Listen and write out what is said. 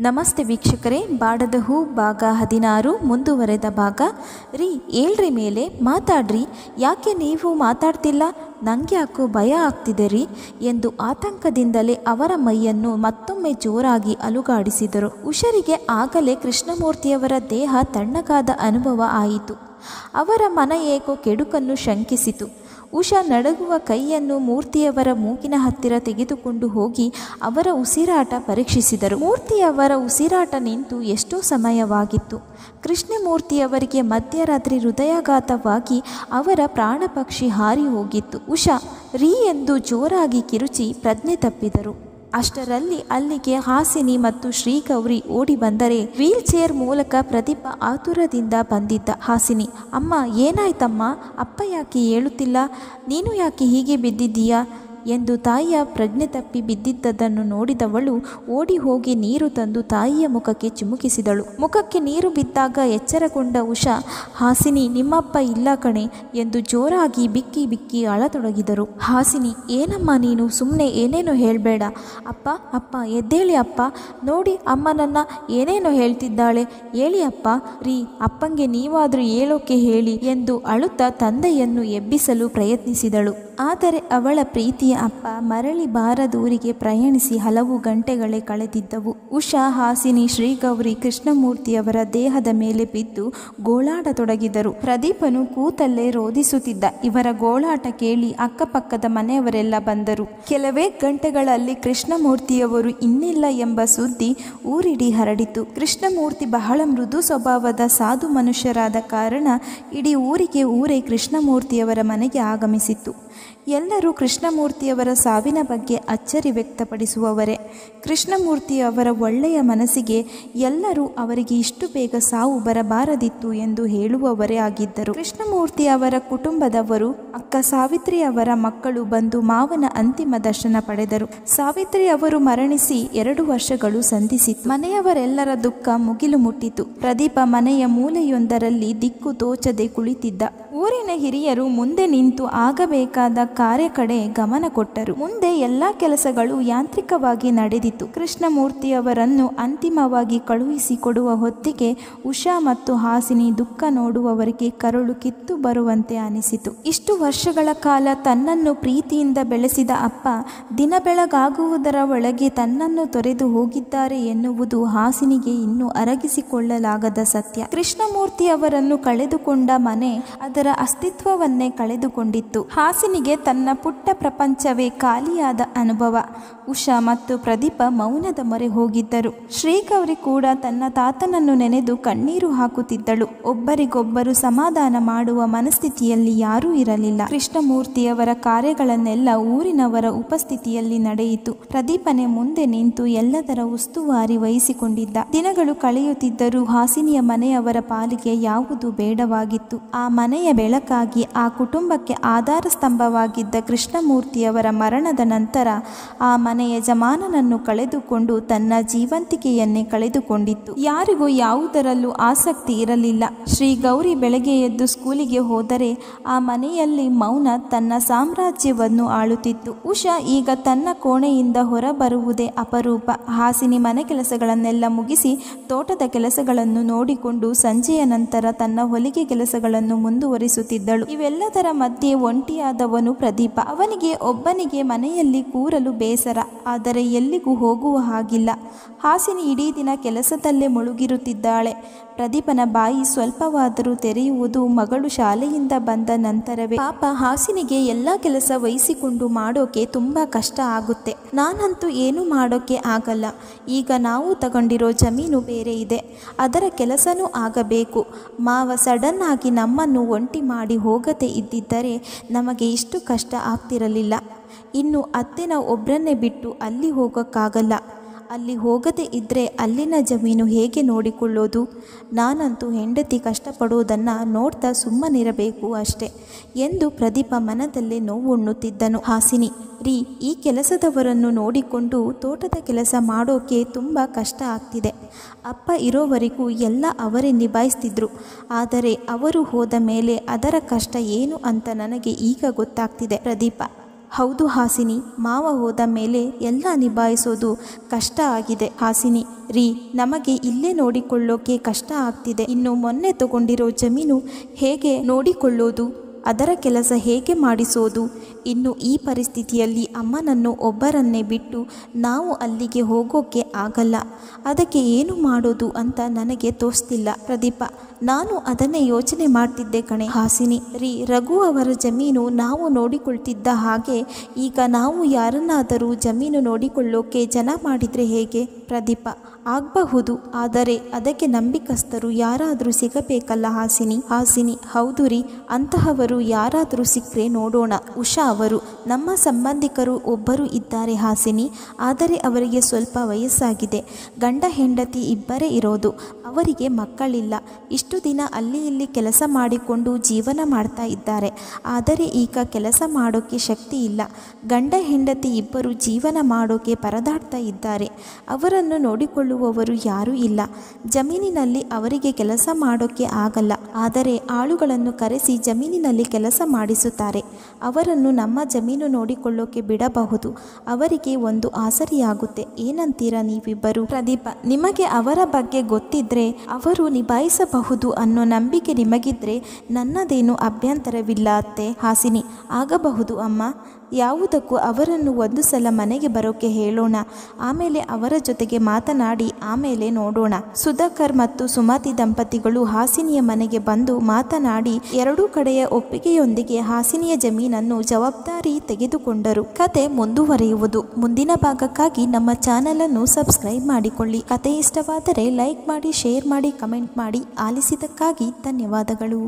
ನಮಸ್ತೆ ವೀಕ್ಷಕರೇ, ಬಾಡದ ಹೂ ಭಾಗ 16 ಮುಂದುವರೆದ ಭಾಗ. ರೀ ಹೇಳ್ರಿ, ಮೇಲೆ ಮಾತಾಡ್ರಿ, ಯಾಕೆ ನೀವು ಮಾತಾಡ್ತಿಲ್ಲ? ನನಗೆ ಯಾಕೋ ಭಯ ಆಗ್ತಿದೆ ರೀ ಎಂದು ಆತಂಕದಿಂದಲೇ ಅವರ ಮೈಯನ್ನು ಮತ್ತೊಮ್ಮೆ ಜೋರಾಗಿ ಅಲುಗಾಡಿಸಿದರು. ಉಷರಿಗೆ ಆಗಲೇ ಕೃಷ್ಣಮೂರ್ತಿಯವರ ದೇಹ ತಣ್ಣಗಾದ ಅನುಭವ ಆಯಿತು. ಅವರ ಮನ ಏಕೋ ಕೆಡುಕನ್ನು ಶಂಕಿಸಿತು. ಉಷಾ ನಡುಗುವ ಕೈಯನ್ನು ಮೂರ್ತಿಯವರ ಮೂಗಿನ ಹತ್ತಿರ ತೆಗೆದುಕೊಂಡು ಹೋಗಿ ಅವರ ಉಸಿರಾಟ ಪರೀಕ್ಷಿಸಿದರು. ಮೂರ್ತಿಯವರ ಉಸಿರಾಟ ನಿಂತು ಎಷ್ಟೋ ಸಮಯವಾಗಿತ್ತು. ಕೃಷ್ಣಮೂರ್ತಿಯವರಿಗೆ ಮಧ್ಯರಾತ್ರಿ ಹೃದಯಾಘಾತವಾಗಿ ಅವರ ಪ್ರಾಣಪಕ್ಷಿ ಹಾರಿ ಹೋಗಿತ್ತು. ಉಷಾ ರೀ ಎಂದು ಜೋರಾಗಿ ಕಿರುಚಿ ಪ್ರಜ್ಞೆ ತಪ್ಪಿದರು. ಅಷ್ಟರಲ್ಲಿ ಅಲ್ಲಿಗೆ ಹಾಸಿನಿ ಮತ್ತು ಶ್ರೀಗೌರಿ ಓಡಿ ಬಂದರೆ ವೀಲ್ ಚೇರ್ ಮೂಲಕ ಪ್ರದೀಪ ಆತುರದಿಂದ ಬಂದಿದ್ದ. ಹಾಸಿನಿ, ಅಮ್ಮ ಏನಾಯ್ತಮ್ಮ? ಅಪ್ಪ ಯಾಕೆ ಹೇಳುತ್ತಿಲ್ಲ? ನೀನು ಯಾಕೆ ಹೀಗೆ ಬಿದ್ದಿದ್ದೀಯಾ ಎಂದು ತಾಯಿಯ ಪ್ರಜ್ಞೆ ತಪ್ಪಿ ಬಿದ್ದಿದ್ದದನ್ನು ನೋಡಿದವಳು ಓಡಿ ಹೋಗಿ ನೀರು ತಂದು ತಾಯಿಯ ಮುಖಕ್ಕೆ ಚಿಮುಕಿಸಿದಳು. ಮುಖಕ್ಕೆ ನೀರು ಬಿದ್ದಾಗ ಎಚ್ಚರಗೊಂಡ ಉಷಾ, ಹಾಸಿನಿ ನಿಮ್ಮಪ್ಪ ಇಲ್ಲ ಕಣೆ ಎಂದು ಜೋರಾಗಿ ಬಿಕ್ಕಿ ಬಿಕ್ಕಿ ಅಳತೊಡಗಿದರು. ಹಾಸಿನಿ, ಏನಮ್ಮ ನೀನು ಸುಮ್ಮನೆ ಏನೇನೋ ಹೇಳಬೇಡ. ಅಪ್ಪ ಅಪ್ಪ ಎದ್ದೇಳಿ ಅಪ್ಪ, ನೋಡಿ ಅಮ್ಮನನ್ನ ಏನೇನೋ ಹೇಳ್ತಿದ್ದಾಳೆ, ಹೇಳಿ ಅಪ್ಪ. ರೀ ಅಪ್ಪಂಗೆ ನೀವಾದರೂ ಹೇಳೋಕೆ ಹೇಳಿ ಎಂದು ಅಳುತ್ತಾ ತಂದೆಯನ್ನು ಎಬ್ಬಿಸಲು ಪ್ರಯತ್ನಿಸಿದಳು. ಆದರೆ ಅವಳ ಪ್ರೀತಿಯ ಅಪ್ಪ ಮರಳಿ ಬಾರದೂರಿಗೆ ಪ್ರಯಾಣಿಸಿ ಹಲವು ಗಂಟೆಗಳೇ ಕಳೆದಿದ್ದವು. ಉಷಾ, ಹಾಸಿನಿ, ಶ್ರೀಗೌರಿ ಕೃಷ್ಣಮೂರ್ತಿಯವರ ದೇಹದ ಮೇಲೆ ಬಿದ್ದು ಗೋಳಾಡತೊಡಗಿದರು. ಪ್ರದೀಪನು ಕೂತಲ್ಲೇ ರೋಧಿಸುತ್ತಿದ್ದ. ಇವರ ಗೋಳಾಟ ಕೇಳಿ ಅಕ್ಕಪಕ್ಕದ ಮನೆಯವರೆಲ್ಲ ಬಂದರು. ಕೆಲವೇ ಗಂಟೆಗಳಲ್ಲಿ ಕೃಷ್ಣಮೂರ್ತಿಯವರು ಇನ್ನಿಲ್ಲ ಎಂಬ ಸುದ್ದಿ ಊರಿಡೀ ಹರಡಿತು. ಕೃಷ್ಣಮೂರ್ತಿ ಬಹಳ ಮೃದು ಸ್ವಭಾವದ ಸಾಧು ಮನುಷ್ಯರಾದ ಕಾರಣ ಇಡೀ ಊರೇ ಕೃಷ್ಣಮೂರ್ತಿಯವರ ಮನೆಗೆ ಆಗಮಿಸಿತ್ತು. ಎಲ್ಲರೂ ಕೃಷ್ಣಮೂರ್ತಿಯವರ ಸಾವಿನ ಬಗ್ಗೆ ಅಚ್ಚರಿ ವ್ಯಕ್ತಪಡಿಸುವವರೇ. ಕೃಷ್ಣಮೂರ್ತಿಯವರ ಒಳ್ಳೆಯ ಮನಸ್ಸಿಗೆ ಎಲ್ಲರೂ ಅವರಿಗೆ ಇಷ್ಟು ಬೇಗ ಸಾವು ಬರಬಾರದಿತ್ತು ಎಂದು ಹೇಳುವವರೇ ಆಗಿದ್ದರು. ಕೃಷ್ಣಮೂರ್ತಿ ಅವರ ಕುಟುಂಬದವರು, ಅಕ್ಕ ಸಾವಿತ್ರಿ ಅವರ ಮಕ್ಕಳು ಬಂದು ಮಾವನ ಅಂತಿಮ ದರ್ಶನ ಪಡೆದರು. ಸಾವಿತ್ರಿ ಅವರು ಮರಣಿಸಿ 2 ವರ್ಷಗಳು ಸಂಧಿಸಿತು. ಮನೆಯವರೆಲ್ಲರ ದುಃಖ ಮುಗಿಲು ಮುಟ್ಟಿತು. ಪ್ರದೀಪ ಮನೆಯ ಮೂಲೆಯೊಂದರಲ್ಲಿ ದಿಕ್ಕು ತೋಚದೆ ಕುಳಿತಿದ್ದ. ಊರಿನ ಹಿರಿಯರು ಮುಂದೆ ನಿಂತು ಆಗಬೇಕಾದ ಕಾರ್ಯ ಕಡೆ ಗಮನ ಕೊಟ್ಟರು. ಮುಂದೆ ಎಲ್ಲ ಕೆಲಸಗಳು ಯಾಂತ್ರಿಕವಾಗಿ ನಡೆದಿತು. ಕೃಷ್ಣಮೂರ್ತಿಯವರನ್ನು ಅಂತಿಮವಾಗಿ ಕಳುಹಿಸಿಕೊಡುವ ಹೊತ್ತಿಗೆ ಉಷಾ ಮತ್ತು ಹಾಸಿನಿ ದುಃಖ ನೋಡುವವರಿಗೆ ಕರುಳು ಕಿತ್ತು ಬರುವಂತೆ ಅನಿಸಿತು. ಇಷ್ಟು ವರ್ಷಗಳ ಕಾಲ ತನ್ನನ್ನು ಪ್ರೀತಿಯಿಂದ ಬೆಳೆಸಿದ ಅಪ್ಪ ದಿನ ಬೆಳಗಾಗುವುದರ ಒಳಗೆ ತನ್ನನ್ನು ತೊರೆದು ಹೋಗಿದ್ದಾರೆ ಎನ್ನುವುದು ಹಾಸಿನಿಗೆ ಇನ್ನೂ ಅರಗಿಸಿಕೊಳ್ಳಲಾಗದ ಸತ್ಯ. ಕೃಷ್ಣಮೂರ್ತಿಯವರನ್ನು ಕಳೆದುಕೊಂಡ ಮನೆ ಅದರ ಅಸ್ತಿತ್ವವನ್ನೇ ಕಳೆದುಕೊಂಡಿತ್ತು. ಹಾಸಿನಿಗೆ ತನ್ನ ಪುಟ್ಟ ಪ್ರಪಂಚವೇ ಖಾಲಿಯಾದ ಅನುಭವ. ಉಷಾ ಮತ್ತು ಪ್ರದೀಪ ಮೌನದ ಮೊರೆ ಹೋಗಿದ್ದರು. ಶ್ರೀಗೌರಿ ಕೂಡ ತನ್ನ ತಾತನನ್ನು ನೆನೆದು ಕಣ್ಣೀರು ಹಾಕುತ್ತಿದ್ದಳು. ಒಬ್ಬರಿಗೊಬ್ಬರು ಸಮಾಧಾನ ಮಾಡುವ ಮನಸ್ಥಿತಿಯಲ್ಲಿ ಯಾರೂ ಇರಲಿಲ್ಲ. ಕೃಷ್ಣಮೂರ್ತಿಯವರ ಕಾರ್ಯಗಳನ್ನೆಲ್ಲ ಊರಿನವರ ಉಪಸ್ಥಿತಿಯಲ್ಲಿ ನಡೆಯಿತು. ಪ್ರದೀಪನೇ ಮುಂದೆ ನಿಂತು ಎಲ್ಲದರ ಉಸ್ತುವಾರಿ ವಹಿಸಿಕೊಂಡಿದ್ದ. ದಿನಗಳು ಕಳೆಯುತ್ತಿದ್ದರೂ ಹಾಸಿನಿಯ ಮನೆಯವರ ಪಾಲಿಗೆ ಯಾವುದು ಬೇಡವಾಗಿತ್ತು. ಆ ಮನೆಯ ಬೆಳಕಾಗಿ ಆ ಕುಟುಂಬಕ್ಕೆ ಆಧಾರ ಸ್ತಂಭವಾಗಿದ್ದ ಕೃಷ್ಣಮೂರ್ತಿಯವರ ಮರಣದ ನಂತರ ಆ ಮನೆ ಯಜಮಾನನನ್ನು ಕಳೆದುಕೊಂಡು ತನ್ನ ಜೀವಂತಿಕೆಯನ್ನೇ ಕಳೆದುಕೊಂಡಿತ್ತು. ಯಾರಿಗೂ ಯಾವುದರಲ್ಲೂ ಆಸಕ್ತಿ ಇರಲಿಲ್ಲ. ಶ್ರೀಗೌರಿ ಬೆಳಗ್ಗೆ ಎದ್ದು ಸ್ಕೂಲಿಗೆ ಹೋದರೆ ಆ ಮನೆಯಲ್ಲಿ ಮೌನ ತನ್ನ ಸಾಮ್ರಾಜ್ಯವನ್ನು ಆಳುತ್ತಿತ್ತು. ಉಷಾ ಈಗ ತನ್ನ ಕೋಣೆಯಿಂದ ಹೊರಬರುವುದೇ ಅಪರೂಪ. ಹಾಸಿನಿ ಮನೆ ಕೆಲಸಗಳನ್ನೆಲ್ಲ ಮುಗಿಸಿ ತೋಟದ ಕೆಲಸಗಳನ್ನು ನೋಡಿಕೊಂಡು ಸಂಜೆಯ ನಂತರ ತನ್ನ ಹೊಲಿಗೆ ಕೆಲಸಗಳನ್ನು ಮುಂದುವರಿಸುತ್ತಿದ್ದಳು. ಇವೆಲ್ಲದರ ಮಧ್ಯೆ ಒಂಟಿಯಾದವನು ಪ್ರದೀಪ. ಅವನಿಗೆ ಒಬ್ಬನಿಗೆ ಮನೆಯಲ್ಲಿ ಕೂರಲು ಬೇಸರ, ಆದರೆ ಎಲ್ಲಿಗೂ ಹೋಗುವ ಹಾಗಿಲ್ಲ. ಹಾಸಿನಿ ಇಡೀ ದಿನ ಕೆಲಸದಲ್ಲೇ ಮುಳುಗಿರುತ್ತಿದ್ದಾಳೆ. ಪ್ರದೀಪನ ಬಾಯಿ ಸ್ವಲ್ಪವಾದರೂ ತೆರೆಯುವುದು ಮಗಳು ಶಾಲೆಯಿಂದ ಬಂದ ನಂತರವೇ. ಪಾಪ ಹಾಸಿನಿಗೆ ಎಲ್ಲ ಕೆಲಸ ವಹಿಸಿಕೊಂಡು ಮಾಡೋಕೆ ತುಂಬ ಕಷ್ಟ ಆಗುತ್ತೆ. ನಾನಂತೂ ಏನೂ ಮಾಡೋಕ್ಕೆ ಆಗಲ್ಲ. ಈಗ ನಾವು ತಗೊಂಡಿರೋ ಜಮೀನು ಬೇರೆ ಇದೆ, ಅದರ ಕೆಲಸನೂ ಆಗಬೇಕು. ಮಾವ ಸಡನ್ ಆಗಿ ನಮ್ಮನ್ನು ಒಂಟಿ ಮಾಡಿ ಹೋಗದೆ ಇದ್ದಿದ್ದರೆ ನಮಗೆ ಇಷ್ಟು ಕಷ್ಟ ಆಗ್ತಿರಲಿಲ್ಲ. ಇನ್ನು ಅತ್ತೆನ ಒಬ್ಬರನ್ನೇ ಬಿಟ್ಟು ಅಲ್ಲಿ ಹೋಗೋಕ್ಕಾಗಲ್ಲ. ಅಲ್ಲಿ ಹೋಗದೇ ಇದ್ದರೆ ಅಲ್ಲಿನ ಜಮೀನು ಹೇಗೆ ನೋಡಿಕೊಳ್ಳೋದು? ನಾನಂತೂ ಹೆಂಡತಿ ಕಷ್ಟಪಡೋದನ್ನು ನೋಡ್ತಾ ಸುಮ್ಮನಿರಬೇಕು ಅಷ್ಟೆ ಎಂದು ಪ್ರದೀಪ ಮನದಲ್ಲೇ ನೋವುಣ್ಣುತ್ತಿದ್ದನು. ಹಾಸಿನಿ, ರೀ ಈ ಕೆಲಸದವರನ್ನು ನೋಡಿಕೊಂಡು ತೋಟದ ಕೆಲಸ ಮಾಡೋಕೆ ತುಂಬ ಕಷ್ಟ ಆಗ್ತಿದೆ. ಅಪ್ಪ ಇರೋವರೆಗೂ ಎಲ್ಲ ಅವರೇ ನಿಭಾಯಿಸ್ತಿದ್ರು. ಆದರೆ ಅವರು ಹೋದ ಮೇಲೆ ಅದರ ಕಷ್ಟ ಏನು ಅಂತ ನನಗೆ ಈಗ ಗೊತ್ತಾಗ್ತಿದೆ. ಪ್ರದೀಪ, ಹೌದು ಹಾಸಿನಿ, ಮಾವ ಹೋದ ಮೇಲೆ ಎಲ್ಲ ನಿಭಾಯಿಸೋದು ಕಷ್ಟ ಆಗಿದೆ. ಹಾಸಿನಿ: ರೀ, ನಮಗೆ ಇಲ್ಲೇ ನೋಡಿಕೊಳ್ಳೋಕೆ ಕಷ್ಟ ಆಗ್ತಿದೆ. ಇನ್ನು ಮೊನ್ನೆ ತಗೊಂಡಿರೋ ಜಮೀನು ಹೇಗೆ ನೋಡಿಕೊಳ್ಳೋದು? ಅದರ ಕೆಲಸ ಹೇಗೆ ಮಾಡಿಸೋದು? ಇನ್ನು ಈ ಪರಿಸ್ಥಿತಿಯಲ್ಲಿ ಅಮ್ಮನನ್ನು ಒಬ್ಬರನ್ನೇ ಬಿಟ್ಟು ನಾವು ಅಲ್ಲಿಗೆ ಹೋಗೋಕ್ಕೆ ಆಗಲ್ಲ. ಅದಕ್ಕೆ ಏನು ಮಾಡೋದು ಅಂತ ನನಗೆ ತೋಚ್ತಿಲ್ಲ ಪ್ರದೀಪ. ನಾನು ಅದನ್ನೇ ಯೋಚನೆ ಮಾಡ್ತಿದ್ದೆ ಕಣೆ. ಹಾಸಿನಿ: ರೀ, ರಘು ಅವರ ಜಮೀನು ನಾವು ನೋಡಿಕೊಳ್ತಿದ್ದ ಹಾಗೆ ಈಗ ನಾವು ಯಾರನ್ನಾದರೂ ಜಮೀನು ನೋಡಿಕೊಳ್ಳೋಕೆ ಜನ ಮಾಡಿದರೆ ಹೇಗೆ? ಪ್ರದೀಪ: ಆಗಬಹುದು, ಆದರೆ ಅದಕ್ಕೆ ನಂಬಿಕಸ್ಥರು ಯಾರಾದರೂ ಸಿಗಬೇಕಲ್ಲ ಹಾಸಿನಿ. ಹಾಸಿನಿ: ಹೌದು ರೀ, ಅಂತಹವರು ಯಾರಾದರೂ ಸಿಕ್ಕರೆ ನೋಡೋಣ. ಉಷಾ ಅವರು ನಮ್ಮ ಸಂಬಂಧಿಕರು ಒಬ್ಬರು ಇದ್ದಾರೆ ಹಾಸಿನಿ, ಆದರೆ ಅವರಿಗೆ ಸ್ವಲ್ಪ ವಯಸ್ಸಾಗಿದೆ. ಗಂಡ ಹೆಂಡತಿ ಇಬ್ಬರೇ ಇರೋದು. ಅವರಿಗೆ ಮಕ್ಕಳಿಲ್ಲ. ಇಷ್ಟು ದಿನ ಅಲ್ಲಿ ಇಲ್ಲಿ ಕೆಲಸ ಮಾಡಿಕೊಂಡು ಜೀವನ ಮಾಡ್ತಾ ಇದ್ದಾರೆ. ಆದರೆ ಈಗ ಕೆಲಸ ಮಾಡೋಕ್ಕೆ ಶಕ್ತಿ ಇಲ್ಲ. ಗಂಡ ಹೆಂಡತಿ ಇಬ್ಬರು ಜೀವನ ಮಾಡೋಕ್ಕೆ ಪರದಾಡ್ತಾ ಇದ್ದಾರೆ. ಅವರನ್ನು ನೋಡಿಕೊಳ್ಳುವವರು ಯಾರೂ ಇಲ್ಲ. ಜಮೀನಿನಲ್ಲಿ ಅವರಿಗೆ ಕೆಲಸ ಮಾಡೋಕ್ಕೆ ಆಗಲ್ಲ. ಆದರೆ ಆಳುಗಳನ್ನು ಕರೆಸಿ ಜಮೀನಿನಲ್ಲಿ ಕೆಲಸ ಮಾಡಿಸುತ್ತಾರೆ. ಅವರನ್ನು ನಮ್ಮ ಜಮೀನು ನೋಡಿಕೊಳ್ಳೋಕೆ ಬಿಡಬಹುದು. ಅವರಿಗೆ ಒಂದು ಆಸರಿಯಾಗುತ್ತೆ. ಏನಂತೀರಾ ನೀವಿಬ್ಬರು? ಪ್ರದೀಪ: ನಿಮಗೆ ಅವರ ಬಗ್ಗೆ ಗೊತ್ತಿದ್ರೆ ಅವರು ನಿಭಾಯಿಸಬಹುದು ಅನ್ನೋ ನಂಬಿಕೆ ನಿಮಗಿದ್ರೆ ನನ್ನದೇನು ಅಭ್ಯಂತರವಿಲ್ಲ ಅತ್ತೆ. ಹಾಸಿನಿ: ಆಗಬಹುದು ಅಮ್ಮ. ಯಾವುದಕ್ಕೂ ಅವರನ್ನು ಒಂದು ಸಲ ಮನೆಗೆ ಬರೋಕ್ಕೆ ಹೇಳೋಣ. ಆಮೇಲೆ ಅವರ ಜೊತೆಗೆ ಮಾತನಾಡಿ ಆಮೇಲೆ ನೋಡೋಣ. ಸುಧಾಕರ್ ಮತ್ತು ಸುಮತಿ ದಂಪತಿಗಳು ಹಾಸಿನಿಯ ಮನೆಗೆ ಬಂದು ಮಾತನಾಡಿ ಎರಡೂ ಕಡೆಯ ಒಪ್ಪಿಗೆಯೊಂದಿಗೆ ಹಾಸಿನಿಯ ಜಮೀನನ್ನು ಜವಾಬ್ದಾರಿ ತೆಗೆದುಕೊಂಡರು. ಕತೆ ಮುಂದುವರಿಯುವುದು. ಮುಂದಿನ ಭಾಗಕ್ಕಾಗಿ ನಮ್ಮ ಚಾನೆಲ್ ಅನ್ನು ಸಬ್ಸ್ಕ್ರೈಬ್ ಮಾಡಿಕೊಳ್ಳಿ. ಕತೆ ಇಷ್ಟವಾದರೆ ಲೈಕ್ ಮಾಡಿ, ಶೇರ್ ಮಾಡಿ, ಕಮೆಂಟ್ ಮಾಡಿ. ಆಲಿಸಿದ್ದಕ್ಕಾಗಿ ಧನ್ಯವಾದಗಳು.